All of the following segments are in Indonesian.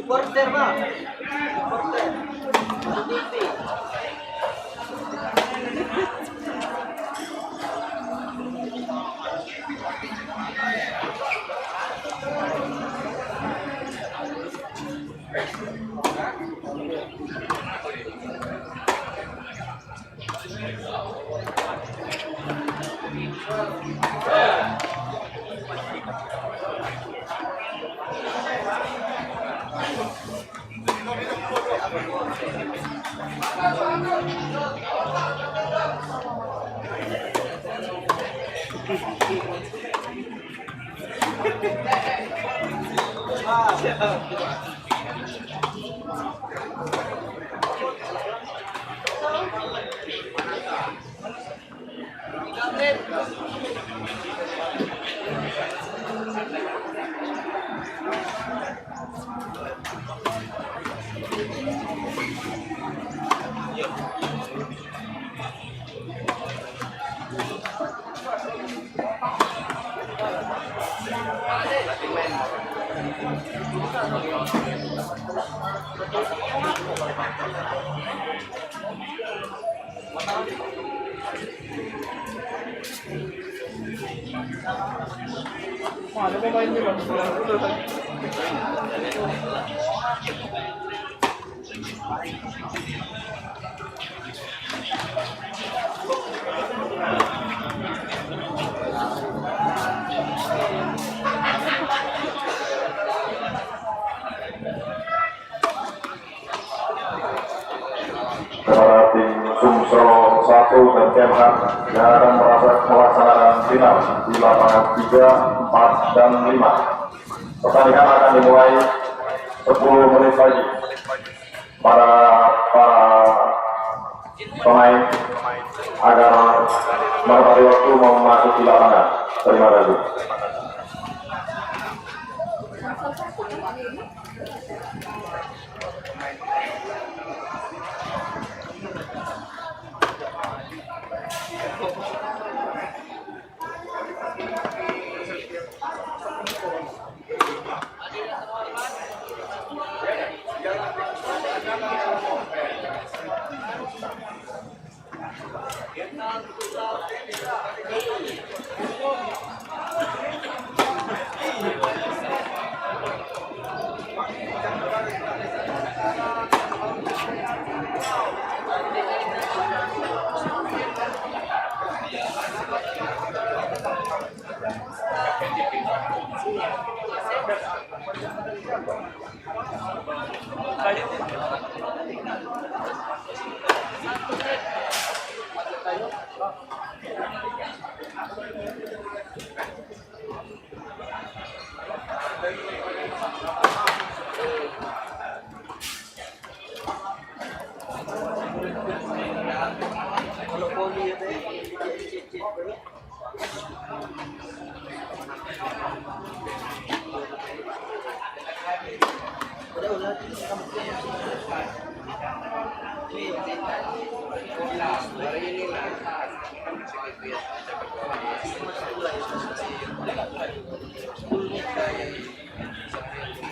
Supporter ba? Supporter. TV. Ada pemain juga. Para tim Sumsel 1 dan Kemhan yang akan melaksanakan final di lapangan 3, 4, dan 5. Pertandingan akan dimulai 10 menit lagi. Para pemain agar menepati waktu memasuki lapangan. Terima kasih.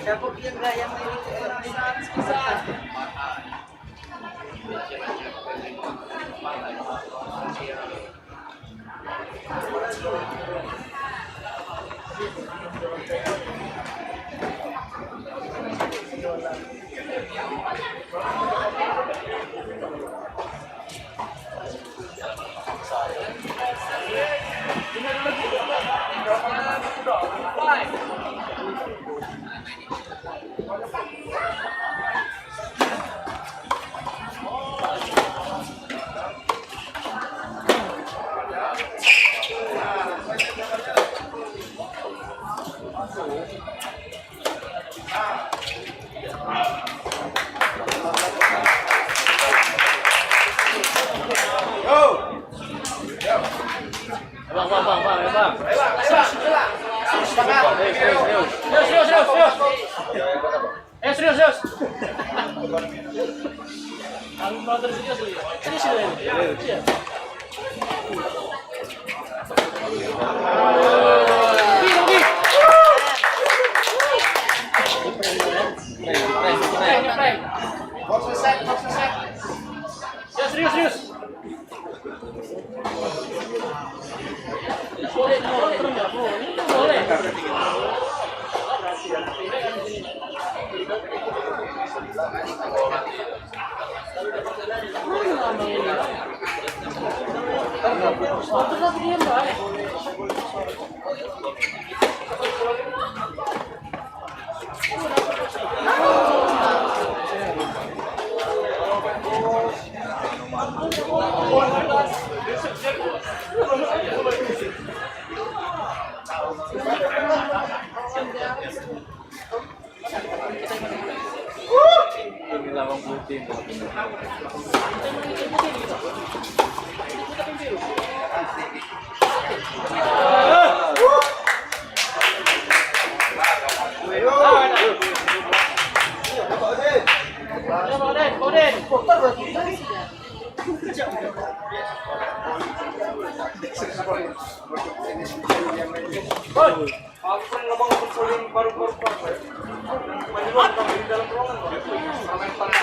Siapa yang gaya main besar? Serius. Kalau brother serius ya. Serius ya. Iya. Ya serius. Boleh, boleh. Aku pernah ngebangun konsolin paru-paru manual di dalam ruangan sama yang paling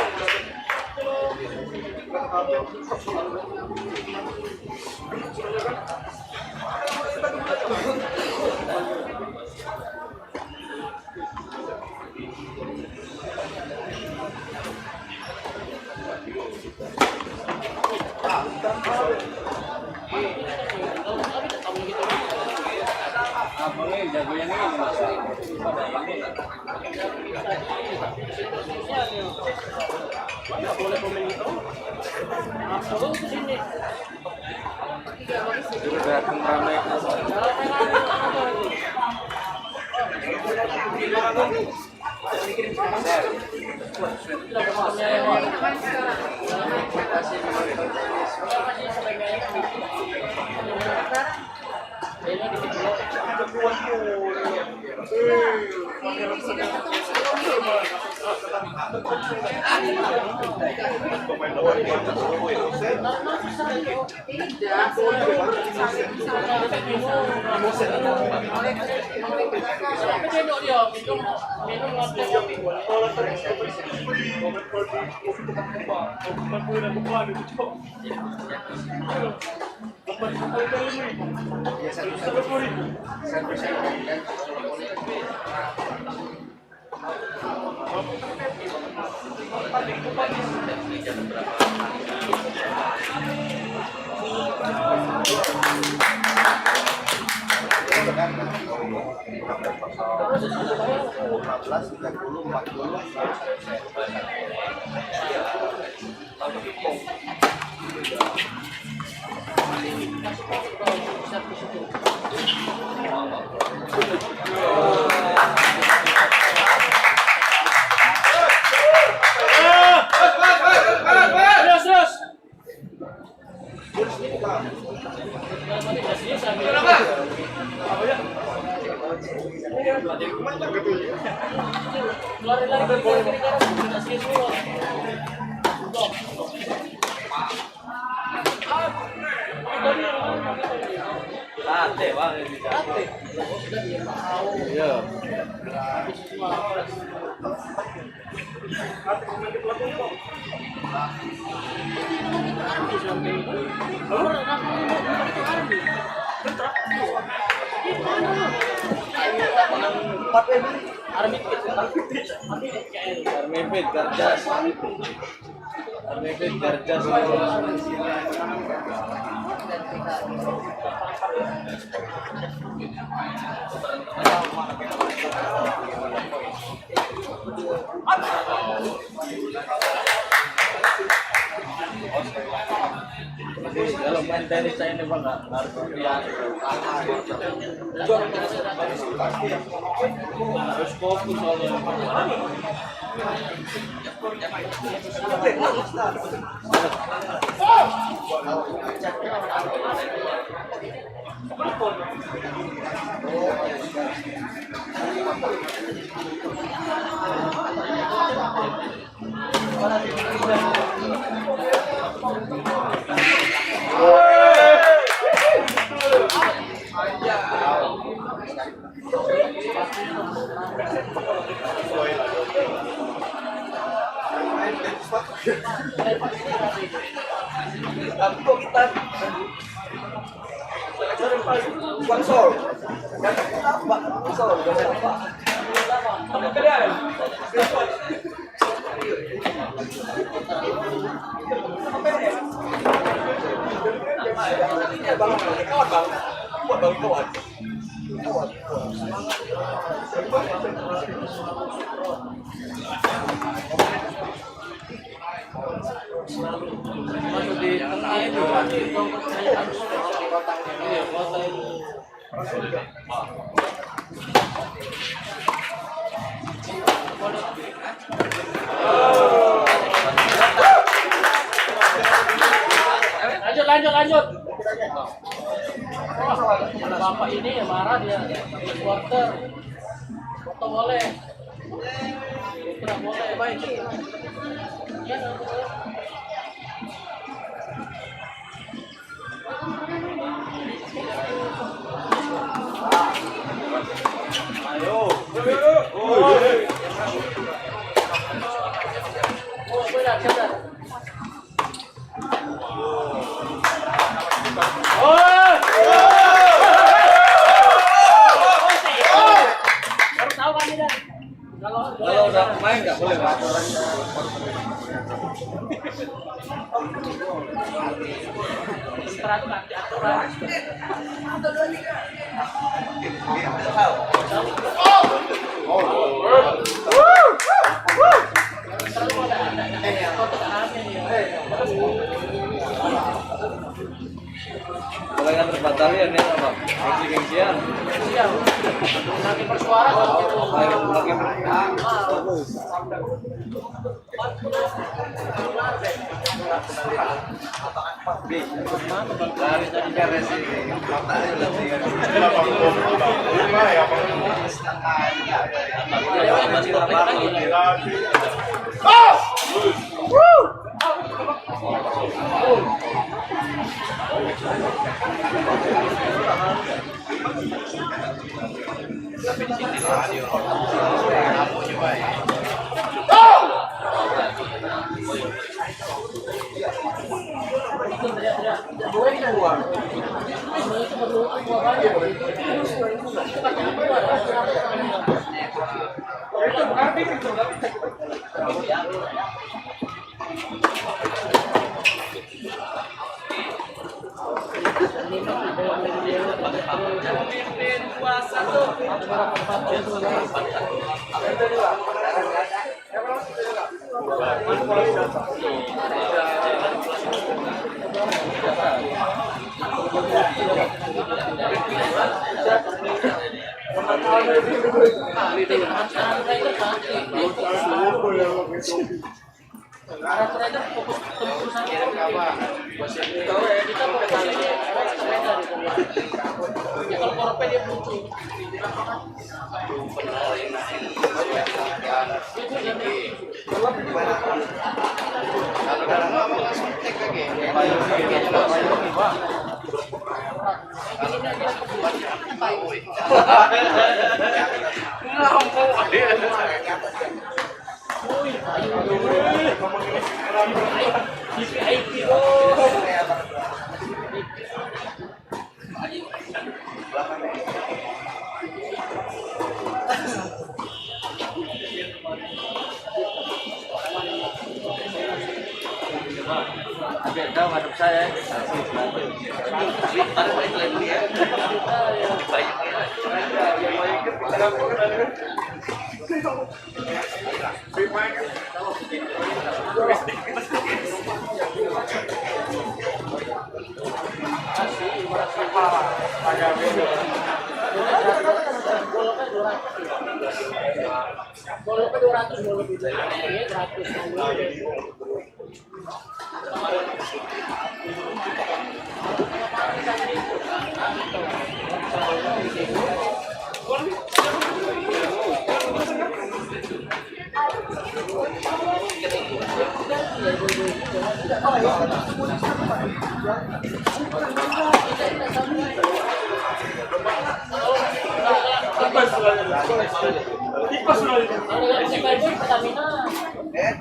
Jago yang ini boleh komen itu. Masuk ke sini. Sudah ramai. Kalau main tenis saya ini bang harus harus fokus soalnya. Bang Sol. Bang Sol. Masuk di tengah itu. Iya, kota itu. Lanjut. Bapak ini ya marah dia. Supporter. Foto boleh. Tidak boleh. Baik. Ya, Ayo. oh, beda, sadar. Baru tahu kan dia. Kalau udah main nggak boleh Pak. Peraturan nanti aturan. Boleh kan terbatalian ya Pak. Gengsi-gengsian. Iya. Lagi bersuara kalau gitu. Lagi dari tadi beres ini. Tahu ngadep saya.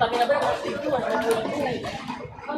Pertamina berapa? 7 atau 20? Kan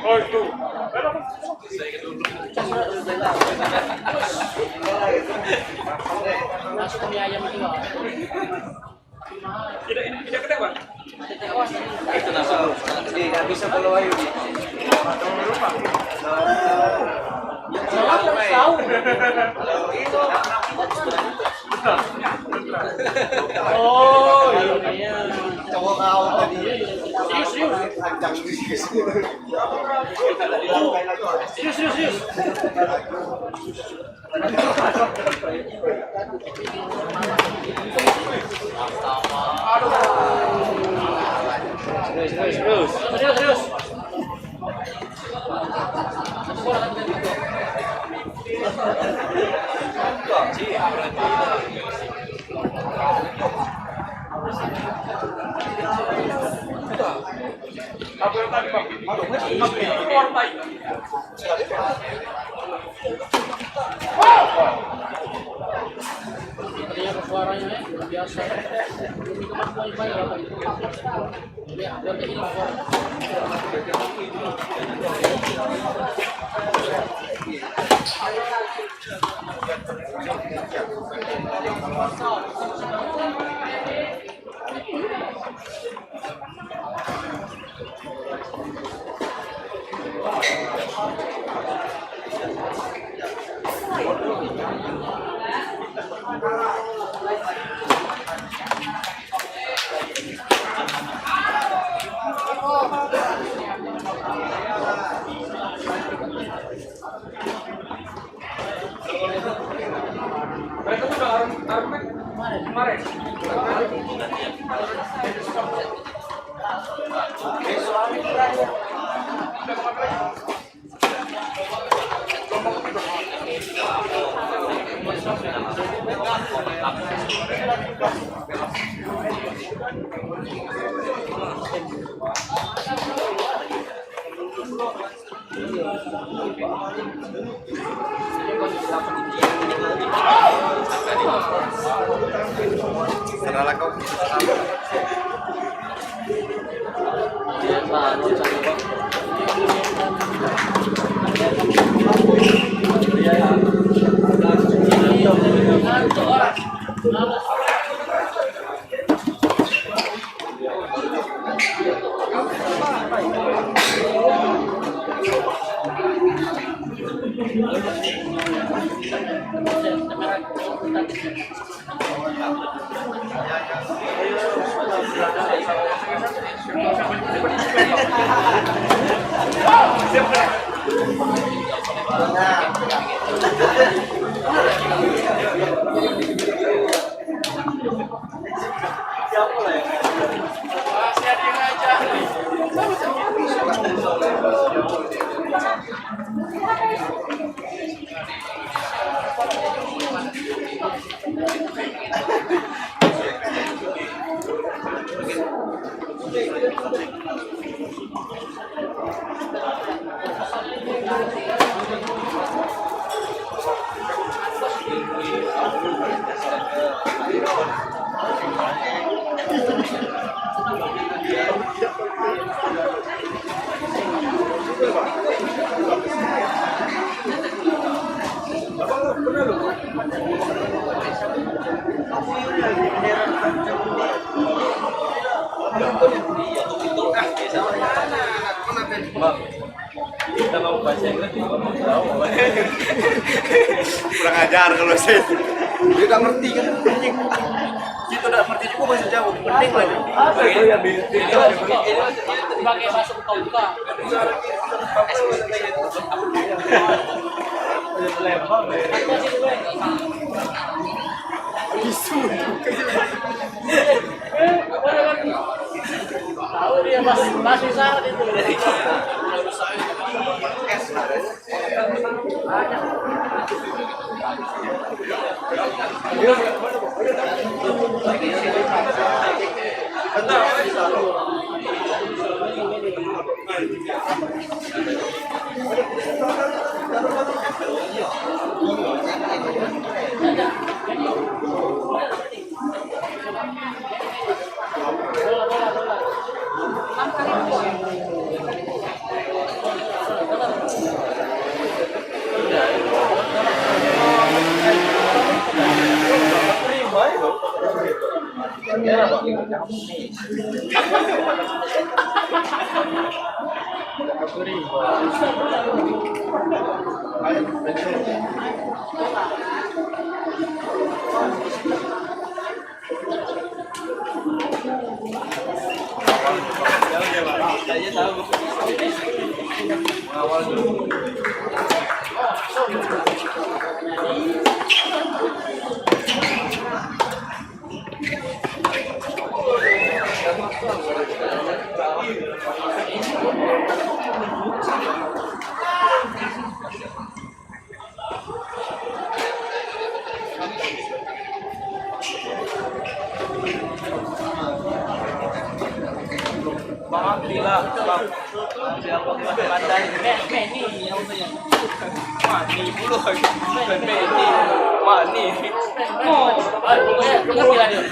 Oh itu. Langsung mie ayam itu. Tidak gede bang. Itu langsung. Jadi nggak bisa follow ayo. Tahu. Oh, iya. Cowok kau tadi. Serius. Serius. Apa yang tadi bang? Keluar baik. Ternyata suaranya biasa. Ya, berarti ini suara. Mereka udah armen kemarin. Salah kau. Siapa lah ya? Bang, kita mau baca Inggris juga mau tahu. Kurang ajar kalau saya. Dia nggak ngerti kan? Kita udah ngerti juga bahasa Jawa. Penting lah. Sebagai masuk ke tahu dia masih salah itu. Bang, bila bang, siapa pandai? Meni yang punya. Mani puluh, meni, mani. Oh, pokoknya ngerti lah dia.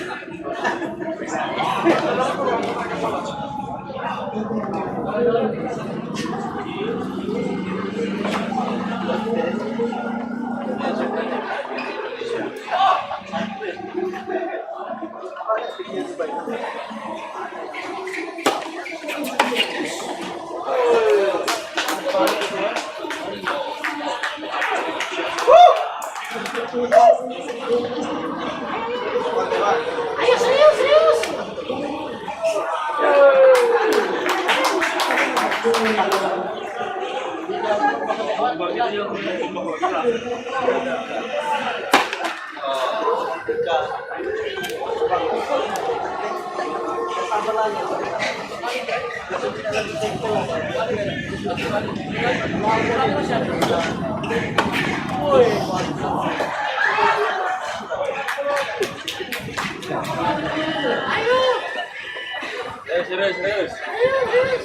Ayo serius. Serius.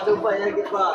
Coba ya kita.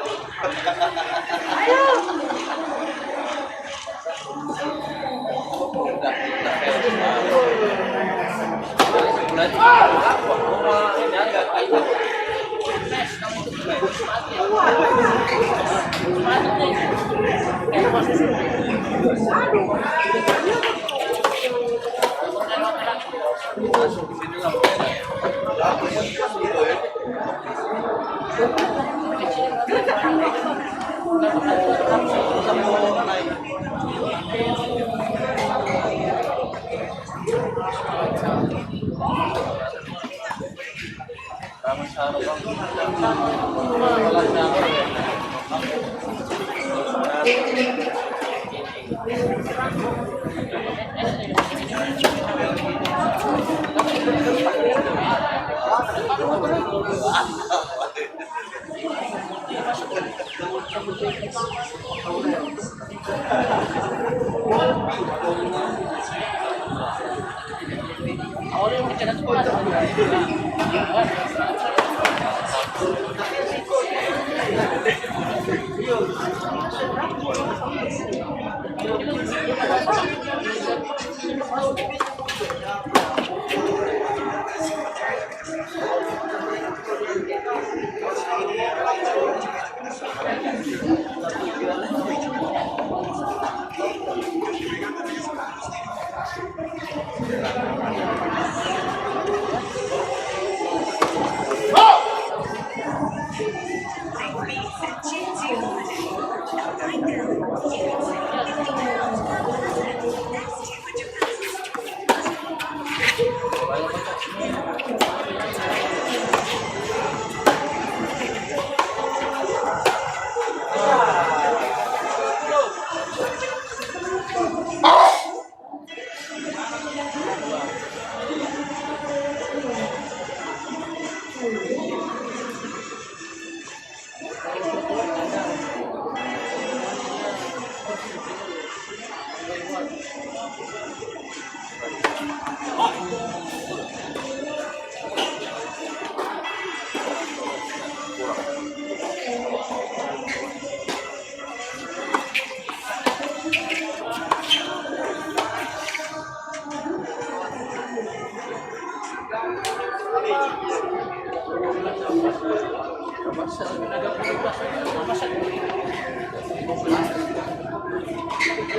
Awalnya mau bicara sekolah.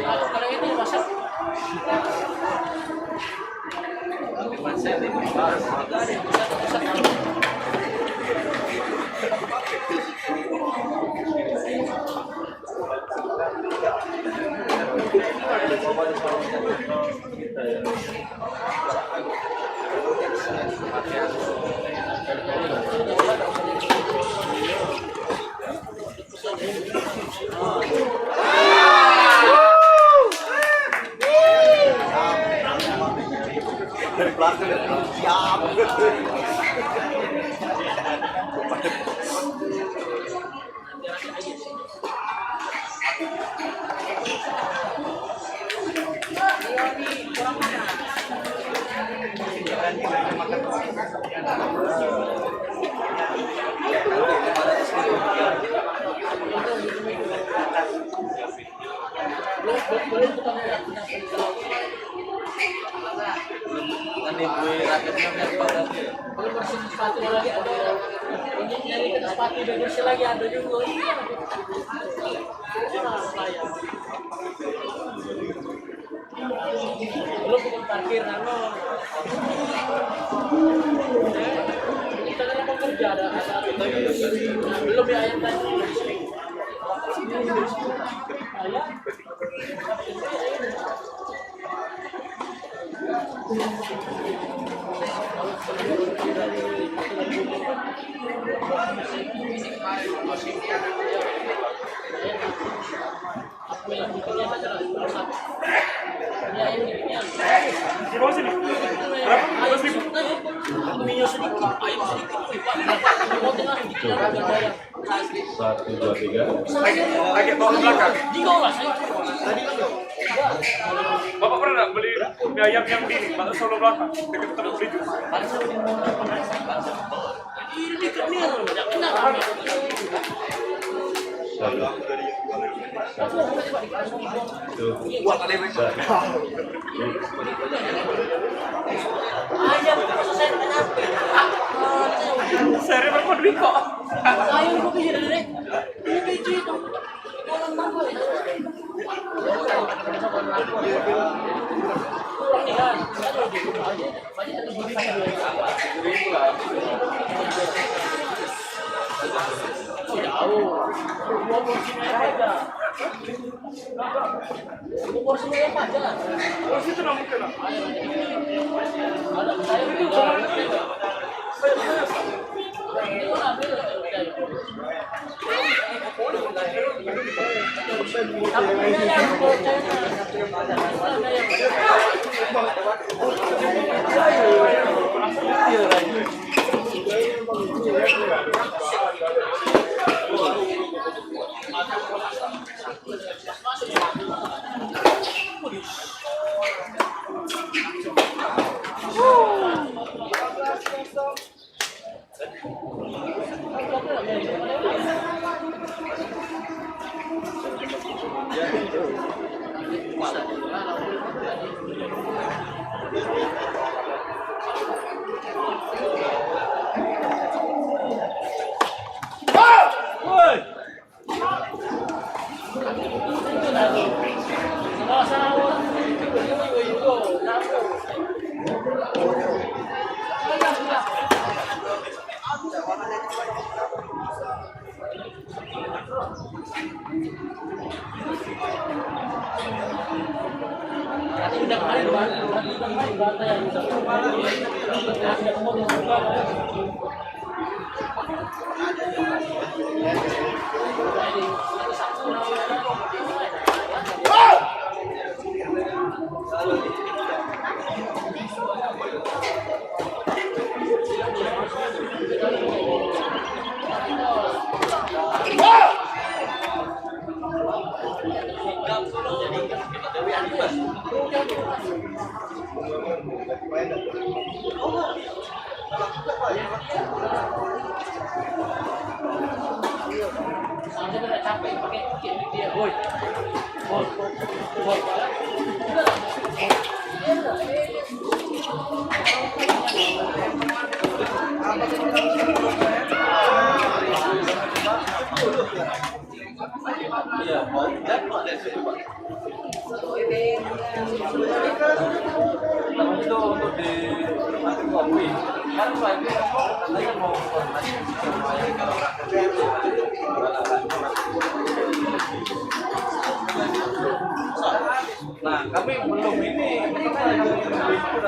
Kalau ini masak. Dari belakang siap. Nanti gue raketnya pada Kalau bersih sepatu lagi ada, untuk nyari ke sepatu dan bersih lagi ada juga. Belum bukan parkir nano. Kita kan mau kerja ada belum ya ayam tadi. Di bawah sini. Berapa? 12.000. Minyak sedikit, ayam sedikit. Mau tengah dikit agak bayar. 1, 2, 3. Agak bawa ke belakang. Jika lah saya. Bapak pernah nggak beli mie ayam yang di ini, bakso Solo belakang, dekat tempat beli jus? Ini kemir, banyak benar. Ayam selesai menyampe. Sehari berapa duit kok? Ayam kopi dari ini biji itu. Orang mampu. Dua porsi aja. Oh, situ nggak mungkin lah. Ada saya juga. Pindah kemarin kan, kemarin bata yang bisa. Sampai pada capek pakai dia, boy. Itu untuk di kopi. Kan lagi katanya mau nah, kami belum ini. Itu dari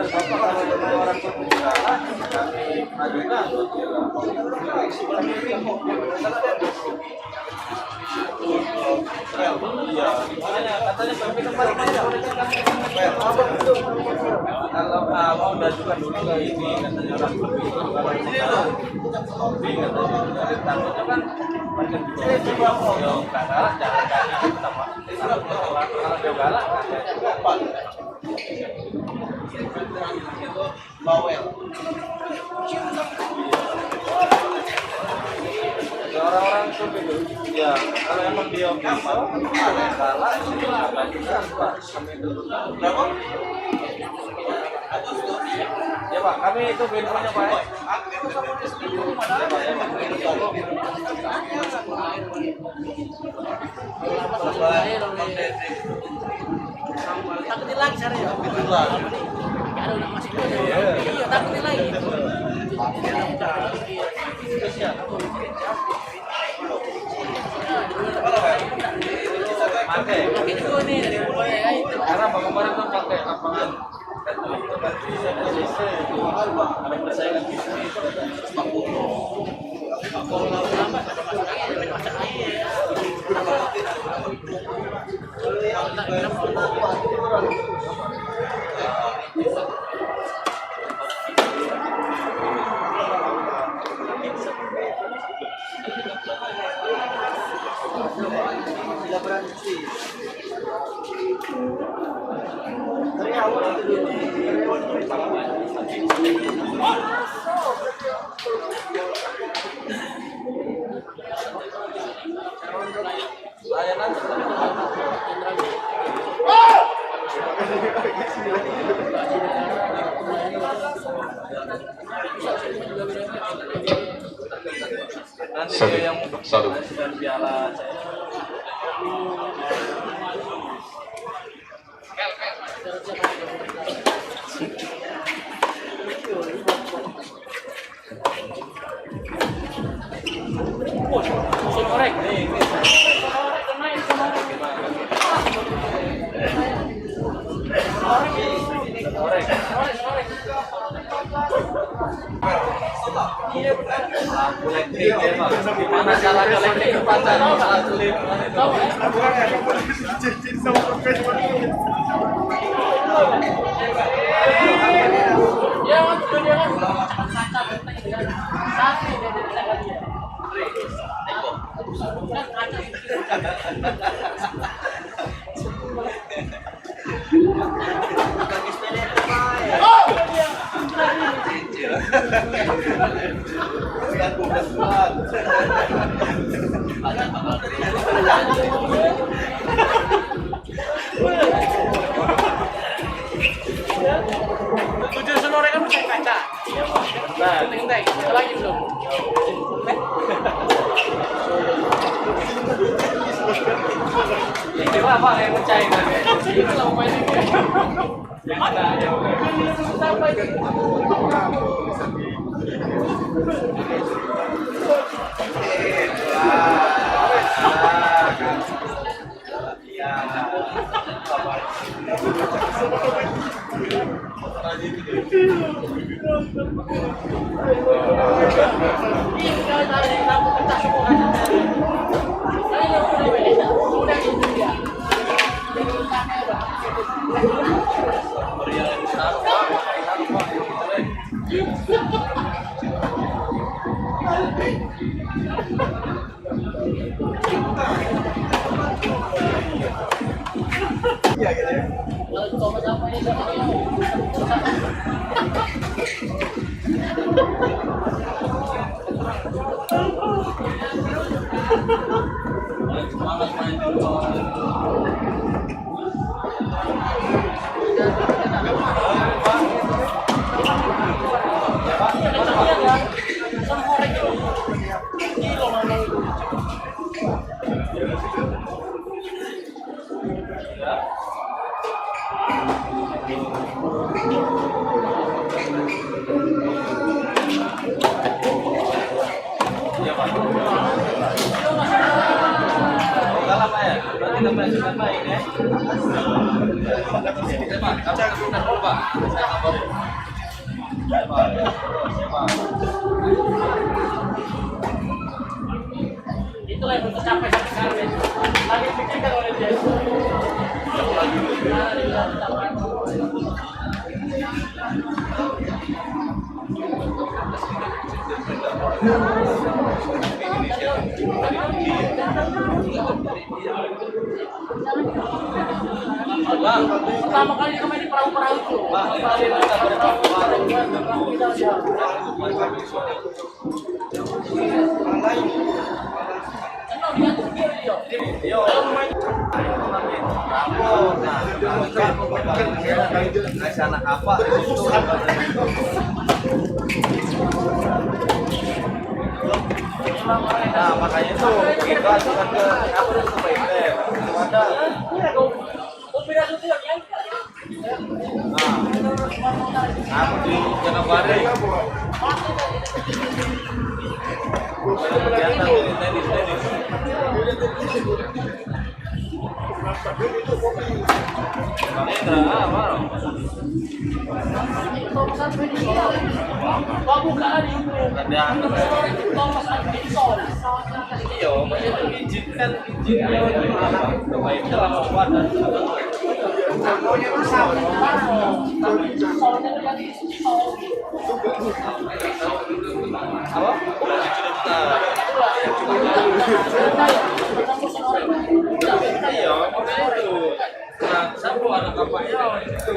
Bapak kalau orang berbicara, kami ajukan. Iya, katanya sampai kemarin kalau mau mengajukan dulu ke ini katanya orang berbicara kopi katanya takutnya kan macam juga galak jangan kaki sama kalau dia galak bawel orang-orang itu gitu ya kalau emang dia bisa galak itu apa juga Pak kami dulu berapa ya Pak kami itu infonya Pak Takut hilang cari ya. Ada udah masih iya takut hilang. pakai Itu nih dari mulai ya itu. karena kemarin tuh pakai lapangan ada persaingan bisnis layanan nanti yang dan piala Korek. Gimana cara kolektif pacar sulit Ya, waktu dia kan tujuh senorek kan pakai kaca. Nah, tinggal kita lagi belum. ini apa yang percaya Itu lah main ini. Sampai ya Kalau coba sama ini Semangat main di luar. Iya, Pak. Kalah, Pak ya? Berarti kita sudah main ya? Ya, Pak. Saya kesulitan dulu, Pak. Saya kabarin. Ya, Pak. Ya, Pak. itulah yang tercapai sampai sekarang. Lagi pikirkan oleh dia. Bang, Pertama kali dia main di perahu-perahu itu. Bang, ini kita Yo, kasih anak apa? Nah, makanya itu kita ajukan ke apa itu baik ada. Nah, aku di Jakarta. Kegiatan ini tenis. Bang Indra, apa? Ada. Iya, makanya itu izin baiknya lama wadah. Apa? Iya, makanya itu. Nah, siapa anak kapalnya itu?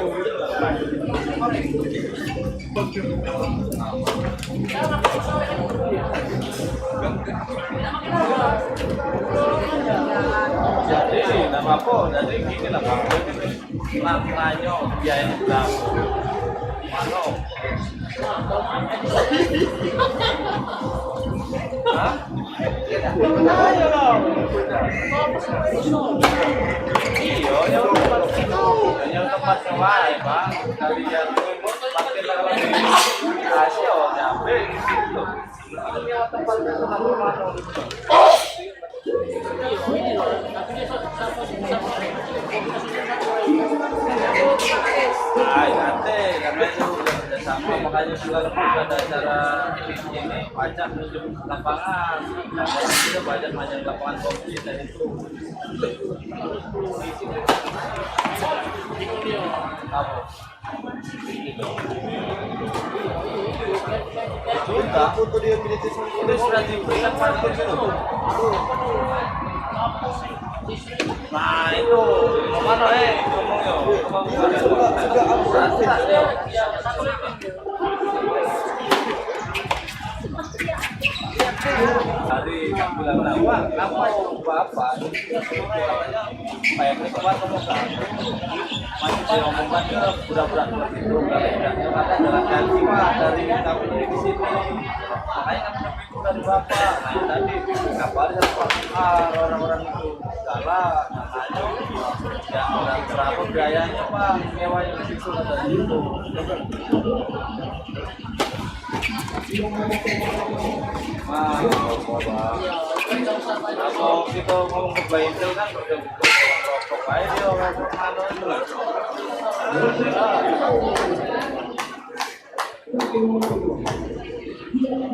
Jadi, nama apa? Jadi gini lah, Pak. Maknanya biayanya berapa? Mana? Hah? Ayo dong. Iya, yang tempat sewae, Pak. Kalian pakai lagi kasih nyampe gitu. Ini tempatnya mana? Nanti karena itu udah kerjasama makanya segala ada acara ini pajak menuju lapangan karena kita banyak lapangan komplit dan itu apa sudah itu sudah diberikan parkir itu. Nah itu mana ngomongnya dari bilang apa apa kayak kemarin ngomong masih saya omongkan ke budak-budak itu ada jalan kaki Pak dari kami di sini makanya kami itu dari bapak nah tadi kabarnya orang-orang itu salah namanya ya udah berapa biayanya Pak mewahnya di situ ada itu kalau kita ngomong ke Baitul kan rokok aja dia orang mana itu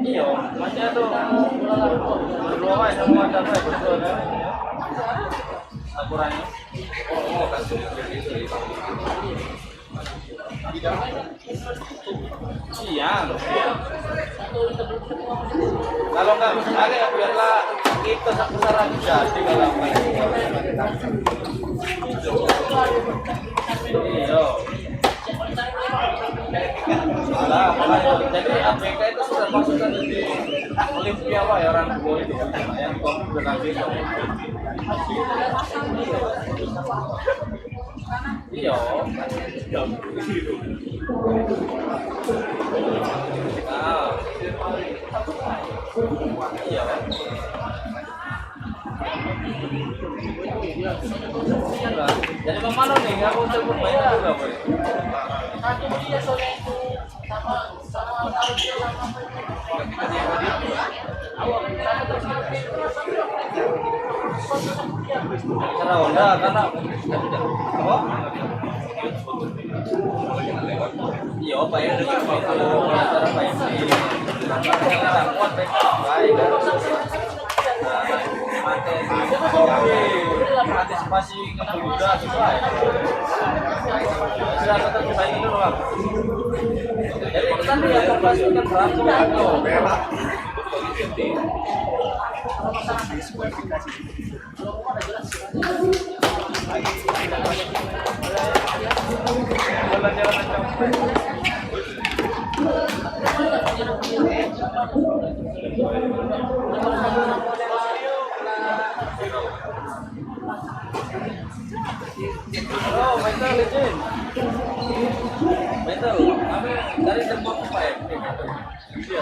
iya makanya tuh berdua aja semua ada berdua kan aturannya siang Kalau nggak ada ya biarlah kita sekarang jadi kalau iya. Nah, jadi APK itu sudah masukkan di Olimpia lah ya orang tua itu yang kopi berlagi. Iya. Nah. Iya. Jadi kemana nih? Aku telepon banyak juga, Boy. Aku dia soalnya itu sama Karena Honda, karena apa? Iya, Pak ya, kalau cara Pak ini, kita kuat baik. Antisipasi kemudian sesuai. Bisa tetap bersaing dulu, Bang. Jadi kita tidak pastikan berapa. Halo, betul izin. Betul. Kami dari Depok Pak ya. Iya.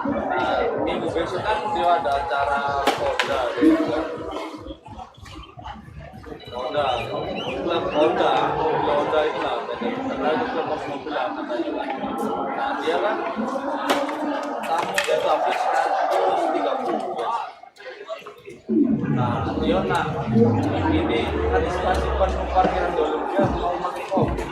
Nah, minggu besok kan dia ada acara Honda gitu. Honda itu lah, karena itu klub mobil lah katanya. Nah, dia kan tamunya itu habis 130 ya. Nah, dia ini antisipasi penuh parkiran dulu dia mau pakai kopi.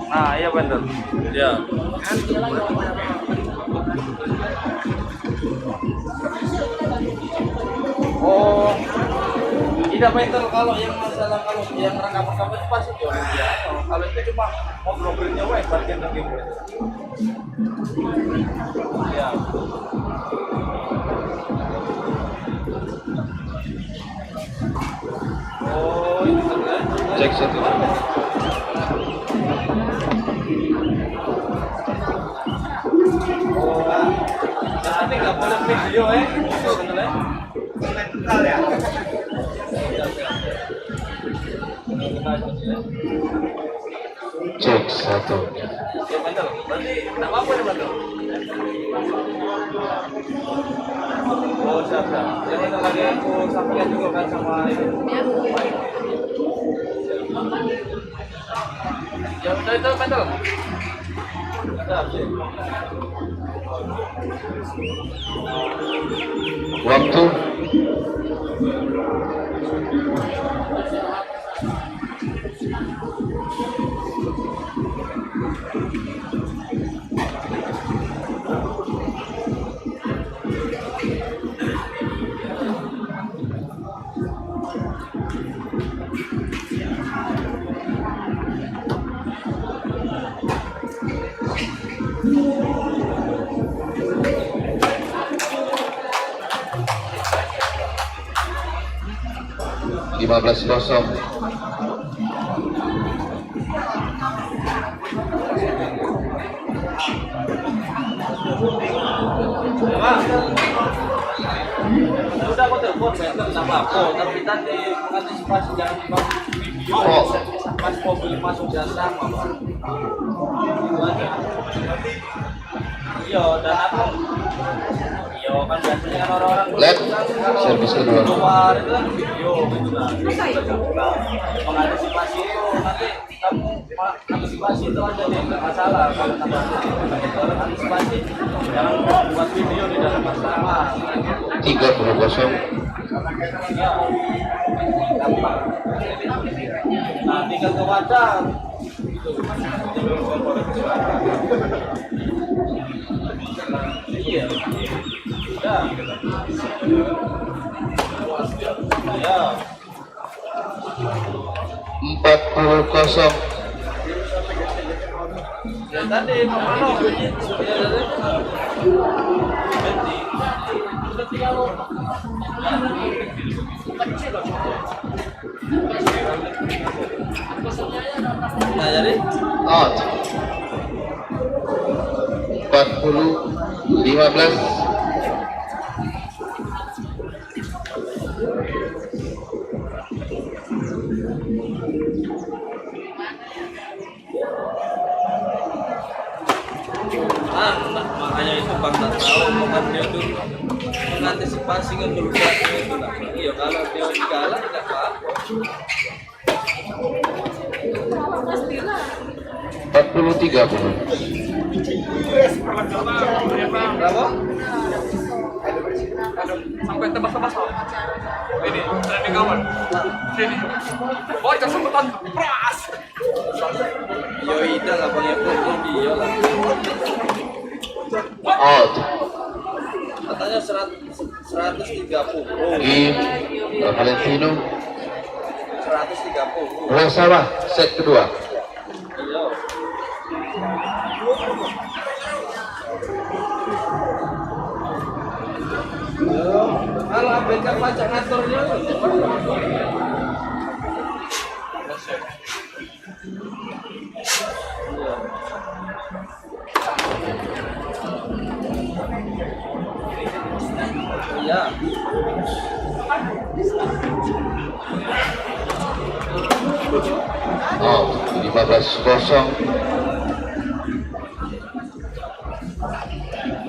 Nah, iya benar. Ya. Oh, tidak betul kalau yang masalah kalau yang rekaman itu pasti jauh lebih ya. Kalau itu cuma ngobrol-ngobrolnya weh bagian lagi. Ya. Oh, itu kan. Cek satu. Oh, berarti nggak boleh video bener ya? Cek satu. Ya betul. Berarti nggak apa-apa ya betul. Oh siap. Yang itu lagi aku sampaikan juga kan sama itu. Ya udah itu betul. Siap. Waktu. Lima belas kosong. Udah aku telepon betul sama aku, tapi tadi mengantisipasi jangan dibangun video pas mobil masuk jalan sama Pak. Iya dan aku iya kan biasanya kan orang-orang Led, servis kedua. keluar itu kan video gitu kan. Mengantisipasi itu nanti kamu antisipasi itu aja deh nggak masalah kalau antisipasi jangan buat video di dalam asrama. 30 kosong. Ya, gampang. Nah, tinggal ke wadah. Itu. Iya. Ya. Ya. 40-0. Ya tadi Mano. Nah, jadi Out. 40-15. Makanya itu Bang Nasrallah bukan dia tuh mengantisipasi keburukan itu lah. Iya, kalau dia kalah tidak apa-apa. 40-30. Berapa? Sampai tebas-tebas ini trending kawan sini boy kesempatan pras Yo itu lah Bang Eko dia lah. Out. Katanya 130. Game Valentino 130. Rasawa set kedua. Iya. Kalau ABK pajak ngaturnya iya. Out. 15-0.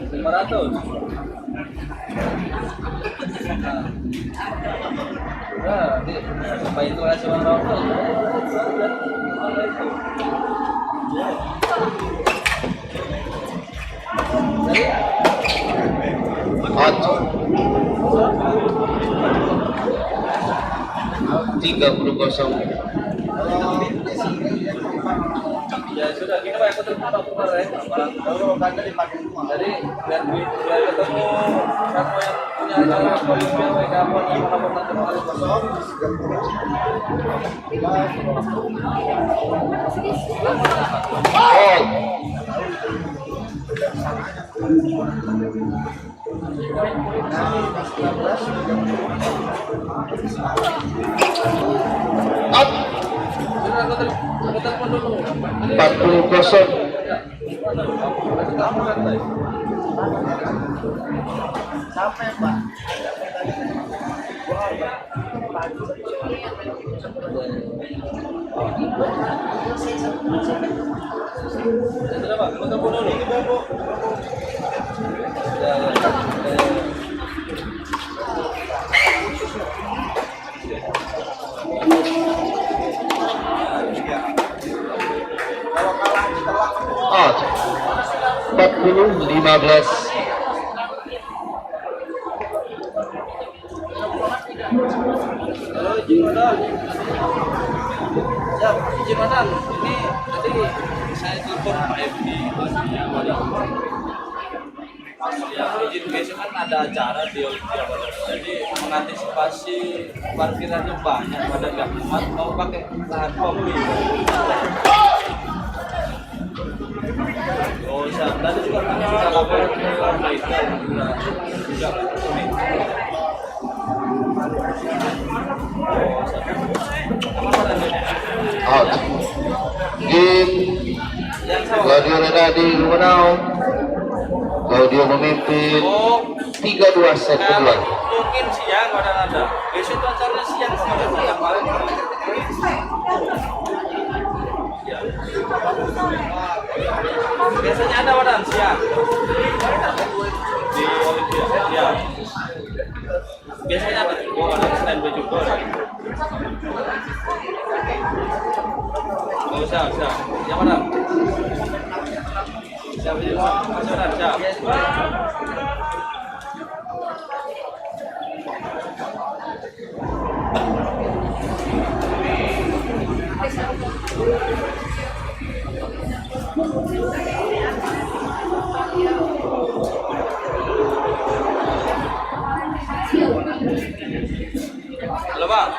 500. Nah, apa itu hasil rokok? Out. 30-0. Ya sudah, kita mau ikut tukar ya. Kalau kagak dipakai semua. Jadi biar ketemu kamu yang punya acara Olimpiade kamu yang mau nanti kosong. Out. Out. 40-0. Sampai Pak. Out. 40-15. Halo, izin modal. Siap, izin modal. Ini tadi saya telepon Pak FD. Ya, izin besok kan ada acara di Olimpiade. Jadi mengantisipasi parkirannya banyak pada nggak kuat mau pakai lahan kopi. Oh, siap. Tadi juga kami sudah laporan ke Maita sudah ini. Out. Game Claudio Renaldi menang. Claudio memimpin 3-2 set kedua. Mungkin siang ada. Besok itu acaranya siang kemarin yang paling. Biasanya ada wadah siang di Olimpiade. Ya. Biasanya ada. Gua ada standby juga. Oh, siap. Yang mana? Siap. Halo bang,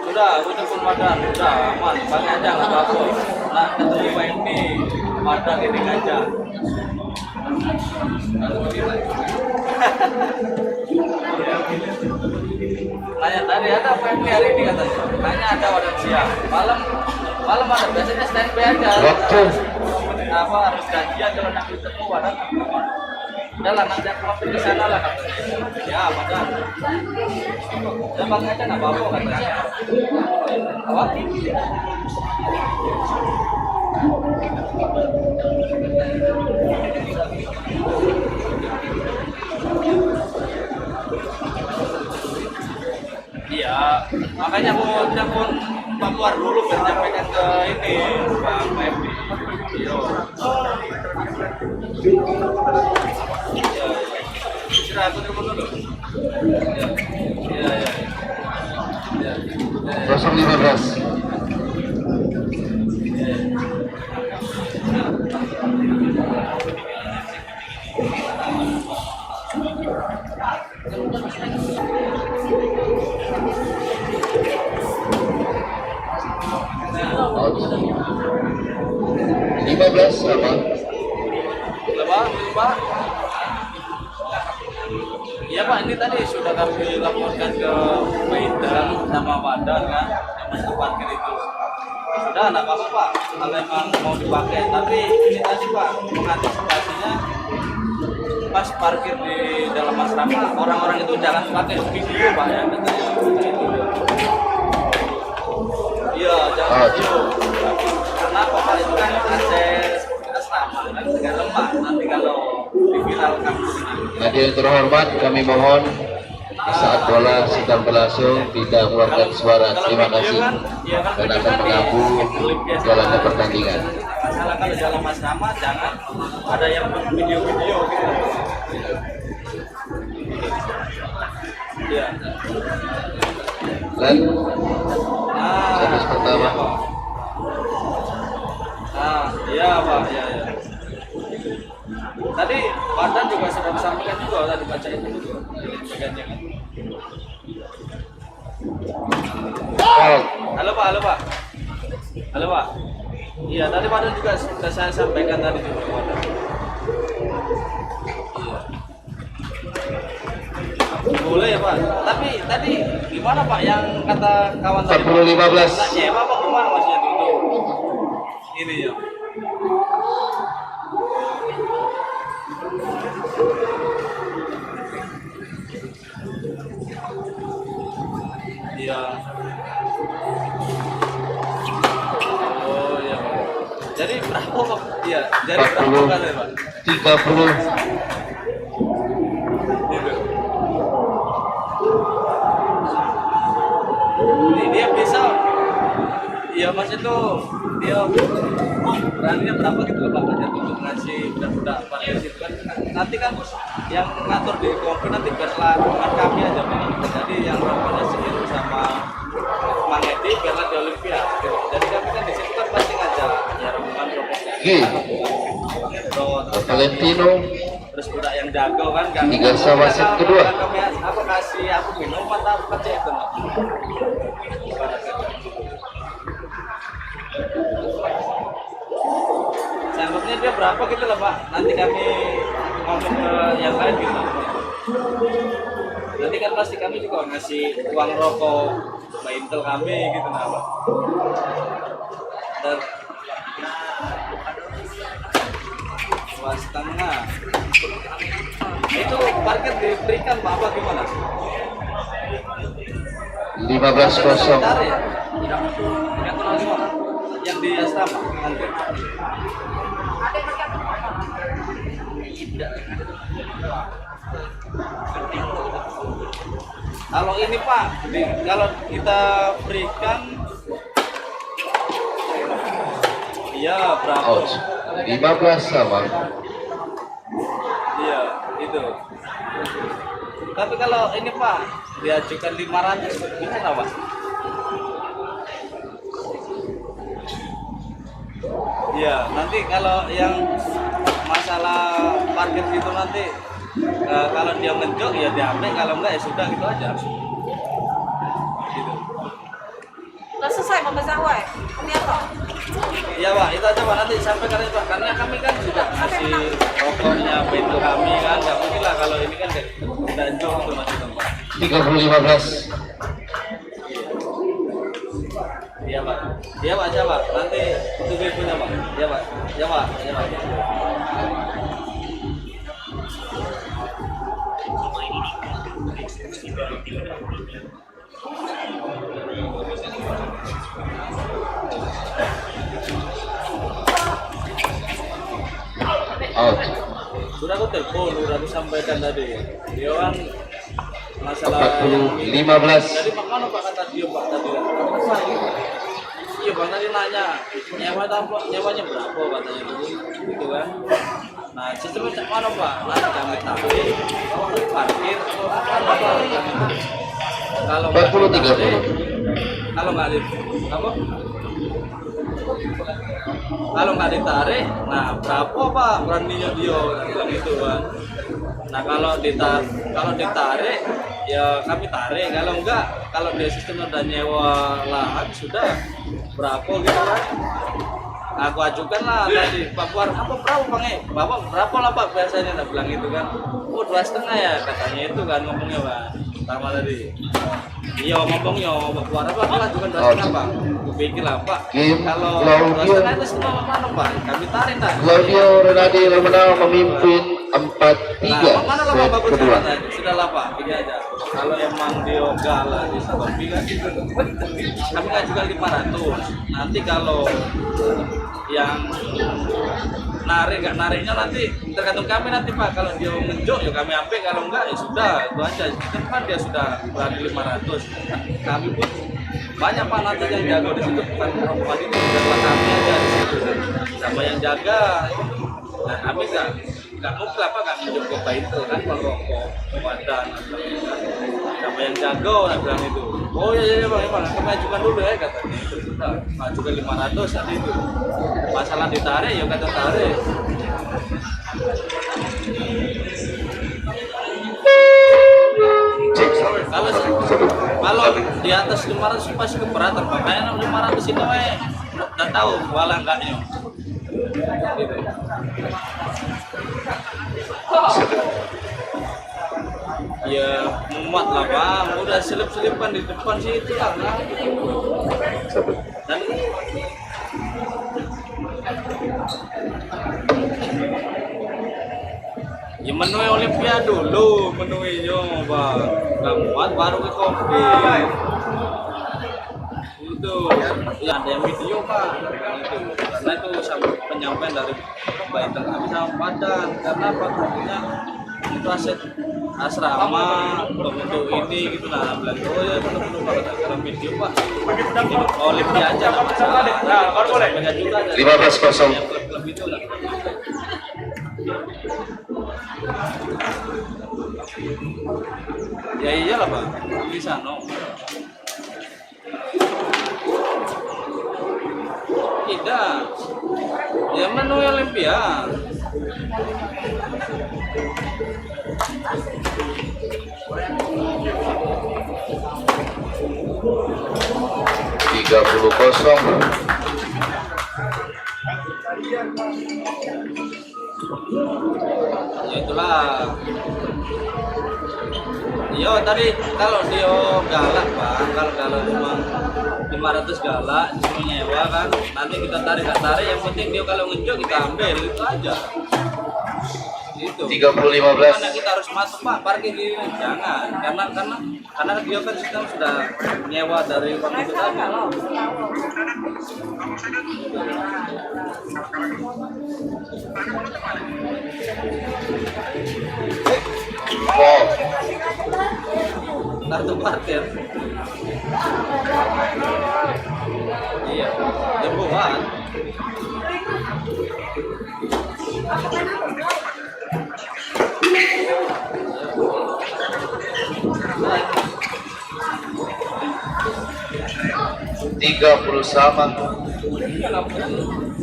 sudah udah pun madan, sudah aman, bang aja nggak apa-apa. Nah ketemu Pak ini madan ini aja. Tanya tadi ada PMK hari ini katanya. Tanya ada wadah siang. Malam ada biasanya standby aja. Waktu. Apa harus janjian kalau nak ketemu wadah. Udah lah nanti aku mampir ke sana lah katanya. Ya madan. Ya bang aja nggak apa-apa katanya. Awak? Iya, makanya mau telepon Pak Keluar dulu biar nyampaikan ke ini Pak PMD. Iya. Iya. Sudah aku telepon dulu. Iya. Iya. 015. Out. 15 sama. Pak. Iya Pak, ini tadi sudah kami laporkan ke Maidang sama Wadan kan, yang masuk parkir itu. Sudah, nggak apa-apa Pak, kalau emang mau dipakai. Tapi ini tadi Pak, mengantisipasinya pas parkir di dalam asrama, orang-orang itu jangan pakai video Pak ya. Iya, jangan video. Karena apa Pak, itu kan akses asrama, kan tidak lemah. Nanti kalau diviralkan. Hadirin terhormat, kami mohon saat bola sedang berlangsung tidak mengeluarkan suara. Terima kasih dan akan mengganggu jalannya pertandingan. Masalah kalau dalam asrama jangan ada yang video-video gitu. Iya. Dan servis pertama. Iya Pak, iya. Tadi Wadan juga sudah disampaikan juga tadi bacain dulu. Bagiannya kan. Out. Halo Pak. Halo Pak. Iya, tadi Wadan juga sudah saya sampaikan tadi juga Wadan. Iya. Boleh ya Pak. Tapi tadi gimana Pak yang kata kawan tadi? 40-15. Nak nyewa apa gimana maksudnya untuk ini ya? Iya. Oh iya Pak. Jadi berapa Pak? Iya, jadi berapa kan ya Pak? 30. Dia bisa, iya mas itu dia beraninya berapa gitu loh Pak aja untuk ngasih budak-budak parkir situ kan nanti kan yang ngatur di kompi nanti biarlah dengan kami aja Pak. Jadi yang rokoknya segitu sama Mang Edi biarlah di Olimpia gitu. Jadi kami kan di situ kan pasti ngajak ya rombongan rokoknya. Valentino. Terus budak yang jago kan kami Tiga sama set kedua. kami apa kasih aku minum atau apa aja itu Pak. Sampelnya dia berapa gitu lah Pak, nanti kami ngomong ke yang lain gitu. Nanti kan pasti kami juga ngasih uang rokok Mbak Intel kami gitu nah Pak. Dan 2,5 itu parkir diberikan Pak apa gimana? 15-0. Bentar ya? 305 yang di asrama nanti. Kalau ini Pak, kalau kita berikan, iya berapa? Out. 15 sama. Iya itu. Tapi kalau ini Pak, diajukan 500 gimana Pak? Iya, nanti kalau yang masalah parkir gitu nanti kalau dia ngejok ya diambil, kalau enggak ya sudah gitu aja. Gitu. Udah selesai membesawai. Ini apa? Iya Pak, itu aja Pak, nanti sampaikan aja Pak, karena kami kan sudah ngasih rokoknya pintu kami kan, nggak mungkin lah kalau ini kan tidak jauh itu Mas Pak. 30-15. Iya Pak, iya Pak, aja Pak, nanti tunggu ibunya Pak. Iya Pak, iya Pak, iya Pak. Out. Sudah aku telepon, udah aku sampaikan tadi. Dia kan masalah 40-15. Jadi Pak mana Pak kata dia Pak tadi? Iya Bang tadi nanya nyewanya berapa katanya gitu kan. Nah sistemnya cak mana Pak? Nanti kami tarik, parkir atau apa Pak? Kalau 40-30. kalau nggak apa? Kalau nggak ditarik, nah berapa Pak beraninya dia bilang gitu kan. Nah kalau ditarik ya kami tarik, kalau enggak, kalau dia sistem udah nyewa lahan sudah berapa gitu kan. Aku ajukan lah tadi Pak Puar, apa berapa Bang Bapak berapa lah Pak biasanya, nah bilang gitu kan. Oh 2,5 ya katanya itu kan ngomongnya Pak pertama tadi. Iya ngomongnya Pak Puar apa aku ajukan 2,5 Pak. Aku pikir lah Pak, kalau 2,5 itu semua mana Pak, kami tarik lah. Claudio Renaldi Lemenau memimpin 4-3 Nah, mana lah Pak set bagus kedua. sudah lah Pak, ini aja. Kalau emang dia galak di Satombi kan, kami ngajukan 500. Nanti kalau yang nggak nariknya nanti tergantung kami nanti Pak. Kalau dia ngejuk ya kami ambil, kalau enggak ya sudah itu aja. Kan dia sudah berani 500. Kami pun banyak Pak nanti yang jaga di situ, bukan perempuan itu, bukan kami aja di situ sama yang jaga. Nah kami nggak mutlak Pak, nggak mencukup itu kan kalau rokok badan sama yang jago nah bilang itu. Oh iya Bang, kami ajukan dulu ya katanya. Terus sudah ajukan 500 tadi itu. Masalah ditarik ya kata tarik. Kalau di atas 500 pasti keberatan Pak. Kayaknya 500 itu udah tahu wala enggaknya. Gitu. Ya muat lah Pak, udah selip-selipan di depan situ lah. Dan ya menunya Olimpia dulu, menunya Pak. Nggak muat baru ke kopi. Itu ya ada yang video Pak. Itu karena itu penyampaian dari baik kami sama Padan, karena Pak punya itu aset asrama untuk ini gitu nah bilang oh ya benar-benar Pak dalam video Pak ini Olimpia aja nggak masalah. Nah baru boleh juga 15-0. yang klub itu lah. Ya iyalah Pak, bisa no. Tidak, ya menu Olimpia. Tiga puluh kosong. Ya itulah. Yo tadi kalau dia galak Pak, kalau memang 500 galak cuma nyewa kan, nanti kita tarik, yang penting dia kalau ngejuk kita ambil itu aja. Itu. 30-15. Karena kita harus masuk Pak, parkir gini jangan, karena dia kan sudah nyewa dari uang itu tadi. Wow. Kartu parkir. Iya, jemputan. 30 sama.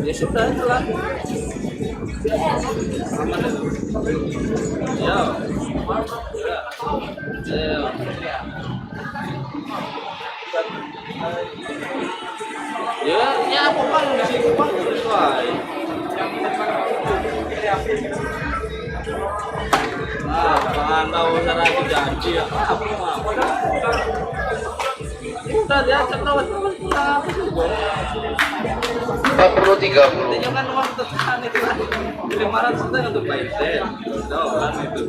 Ya sudah itulah. Ya. Ya apa bang di sini bang sesuai. Jangan tahu cara janji ya. Udah dia cepet apa sih gue? 40 30. Intinya kan uang tekan itu kan 500 juta untuk bayar set. Kan itu.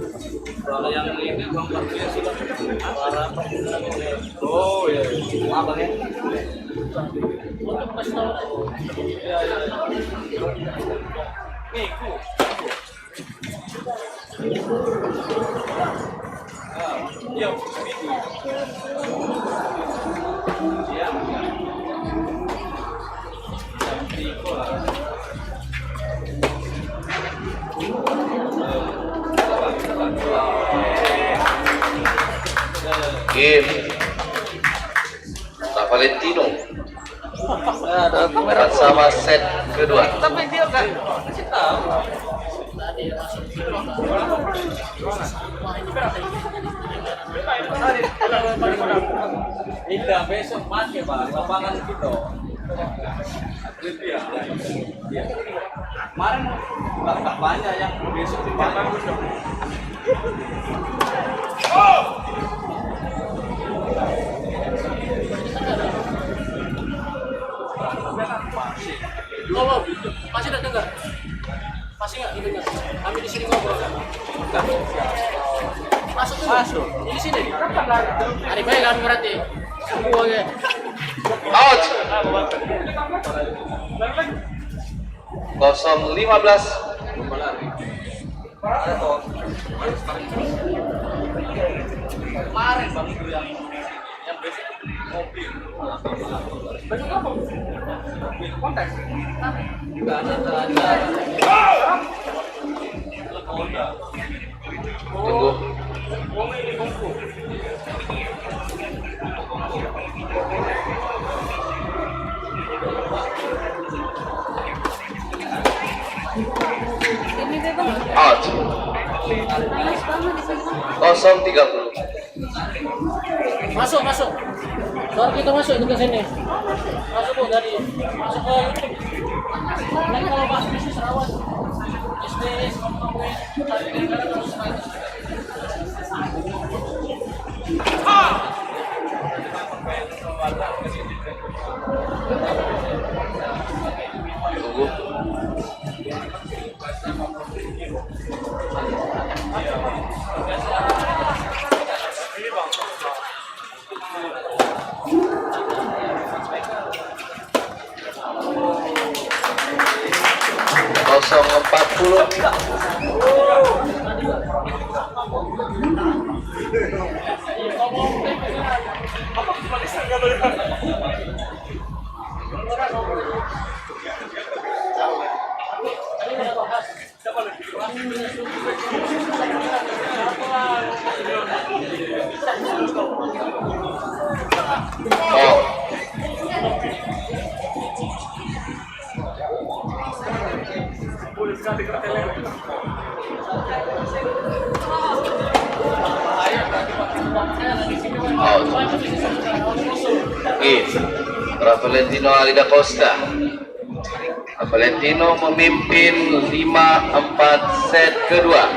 Kalau yang ini uang parkir sudah para oh ya. Apa ya? Ya ya. Minggu. Iya, minggu. Iya. Game Pak Valentino sama set kedua. Tapi dia enggak kasih tahu. Tidak besok pakai Pak, lapangan kita. Ya. Kemarin nggak banyak yang besok dipakai. Ngomong, masih ada dengar? Masih nggak didengar? Kami di sini ngobrol. Masuk dulu. Masuk. Di sini. Hari baik kami berarti. Semua ya. Out. 0-15. Kemarin bang itu yang besok mobil. Besok apa? Konteks. Juga ada. Tunggu. Ini deh bang. Out. Panas banget di sini. 0-30. Masuk. Suara kita masuk itu ke sini. Masuk Bu dari masuk ke YouTube. Nanti kalau bahas bisnis rawan. Bisnis ngomongin negara terus naik. Tunggu. Kosong 40. Valentino Alida Costa. Valentino memimpin 5-4 set kedua.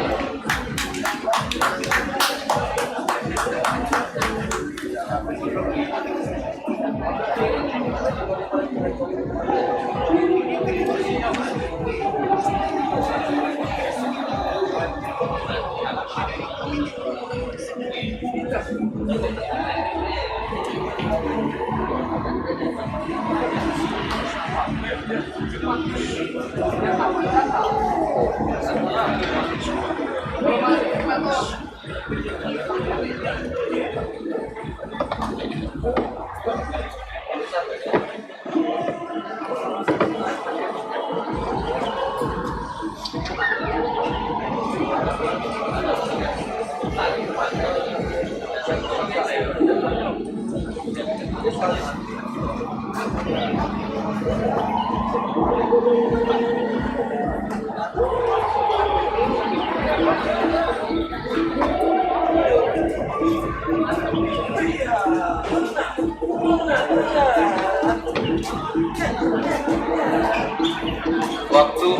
Waktu.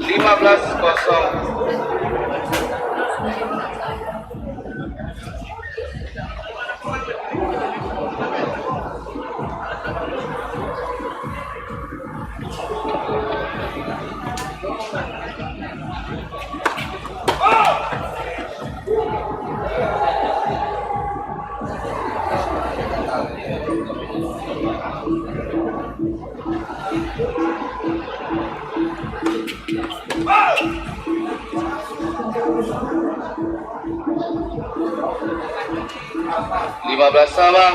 Lima belas kosong. Lima belas sama.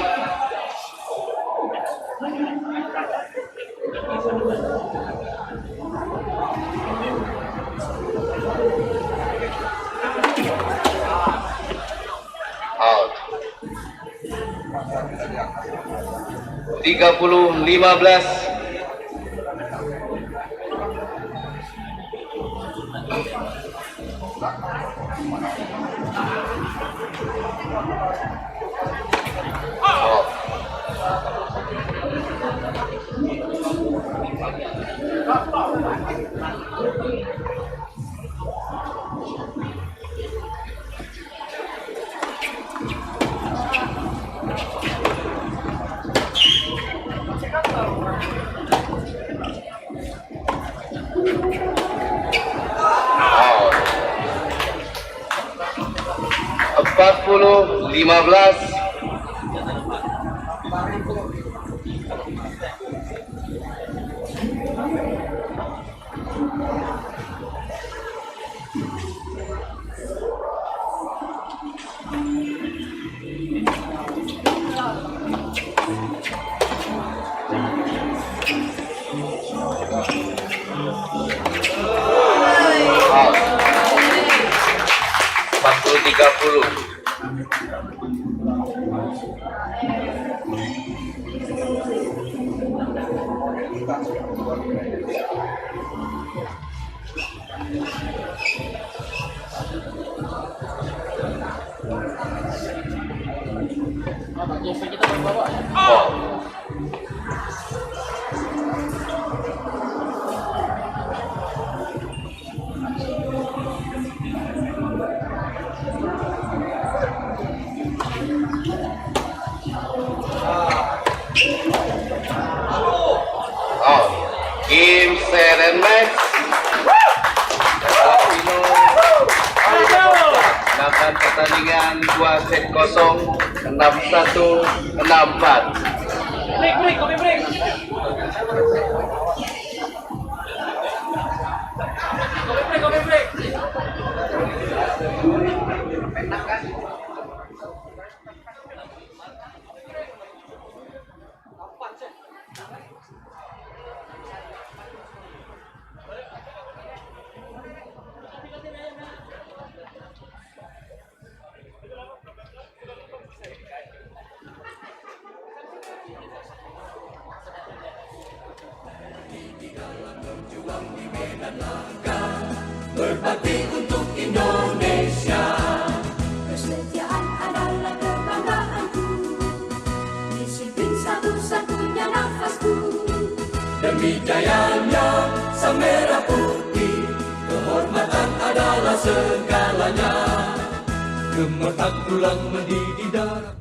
Out. 30-15. Out. 40-15. Out. 40-30. JP kita bawa ya. Out. Game, set, and match. Filipino menangkan pertandingan 2 set kosong, 6-1, 6-4. Break, kopi break. Kopi break. Berbakti untuk Indonesia. Kesetiaan adalah kebanggaanku. Disiplin satu-satunya nafasku. Demi jayanya sang merah putih, kehormatan adalah segalanya. Gemetar tulang mendidih darah.